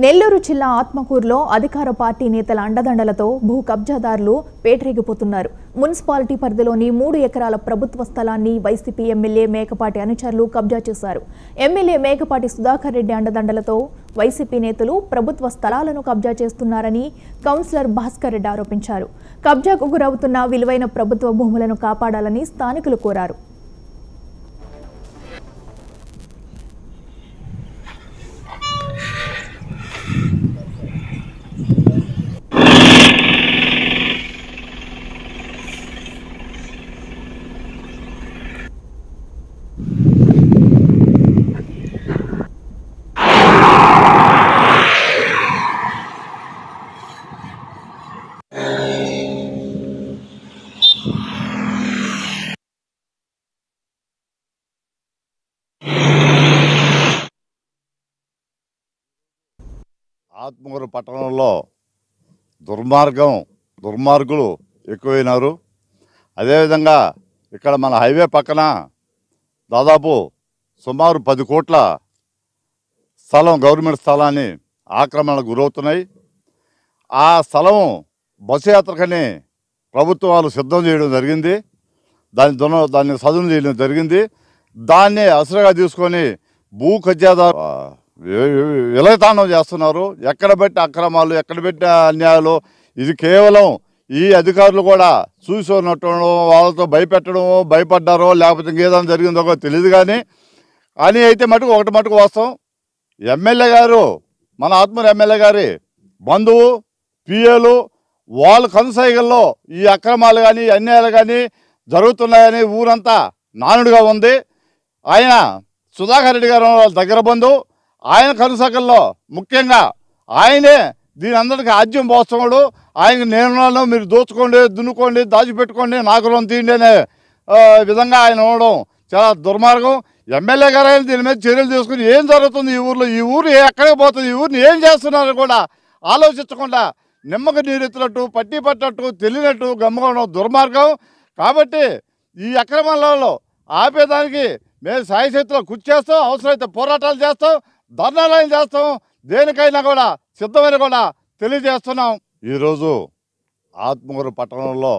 నెల్లూరు జిల్లా ఆత్మకూరులో అధికార పార్టీ నేతల అండదండలతో భూ కబ్జాదారులు పేటరేగిపోతున్నారు. మున్సిపాలిటీ పరిధిలోని 3 ఎకరాల ప్రభుత్వ స్థలాన్ని వైసీపీ ఎమ్మెల్యే మేకపాటి అనుచరులు కబ్జా చేశారు. ఎమ్మెల్యే మేకపాటి సుధాకర్ రెడ్డి అండదండలతో వైసీపీ నేతలు ప్రభుత్వ స్థలాలను కబ్జా చేస్తున్నారని కౌన్సిలర్ భాస్కర్ రెడ్డి ఆరోపించారు. కబ్జాకు గురవుతున్న విలువైన ప్రభుత్వ భూములను కాపాడాలని స్థానికులు కోరారు. ఆత్మకూరు పట్టణంలో దుర్మార్గులు ఎక్కువైనారు. అదేవిధంగా ఇక్కడ మన హైవే పక్కన దాదాపు సుమారు 10 కోట్ల స్థలం, గవర్నమెంట్ స్థలాన్ని ఆక్రమణకు గురవుతున్నాయి. ఆ స్థలం బస్సు యాత్రకని ప్రభుత్వాలు సిద్ధం చేయడం జరిగింది. దాన్ని సదును చేయడం జరిగింది. దాన్ని అసలుగా తీసుకొని భూ కబ్జాదారు విలయతాండం చేస్తున్నారు. ఎక్కడ పెట్టి అక్రమాలు, ఎక్కడ పెట్టి అన్యాయాలు. ఇది కేవలం ఈ అధికారులు కూడా చూసుకున్నట్టు వాళ్ళతో భయపడ్డారో లేకపోతే ఇంకేదైనా జరిగిందో కూడా తెలియదు. కానీ అయితే ఒకటి మటుకు వాస్తవం, ఎమ్మెల్యే గారు, మన ఆత్మూరు ఎమ్మెల్యే గారి బంధువు పిఏలు వాళ్ళ కనుసైగల్లో ఈ అక్రమాలు కానీ అన్యాయాలు కానీ జరుగుతున్నాయని ఊరంతా నానుడిగా ఉంది. ఆయన సుధాకర్ రెడ్డి గారు వాళ్ళ దగ్గర బంధువు. ఆయన కనుసకల్లో ముఖ్యంగా ఆయనే దీని అందరికీ ఆజ్యం పోస్తున్నాడు. ఆయనకు నేను మీరు దోచుకోండి, దున్నుకోండి, దాచిపెట్టుకోండి, నాకు రుణం తీయండి అనే విధంగా ఆయన ఉండడం చాలా దుర్మార్గం. ఎమ్మెల్యే గారు ఆయన దీని మీద చర్యలు తీసుకుని ఏం జరుగుతుంది ఈ ఊరు ఎక్కడికి పోతుంది, ఈ ఊరిని ఏం చేస్తున్నారు కూడా ఆలోచించకుండా నిమ్మక నీరెత్తినట్టు, పట్టి పట్టినట్టు, తెలియనట్టు గమ్ముకోవడం దుర్మార్గం. కాబట్టి ఈ అక్రమాలలో ఆపేదానికి మేము సాయశక్తిలో కృషి చేస్తాం. అవసరమైతే పోరాటాలు చేస్తాం, ధర్నాలయం చేస్తాం. దేనికైనా కూడా సిద్ధమని కూడా తెలియజేస్తున్నాం. ఈరోజు ఆత్మకూరు పట్టణంలో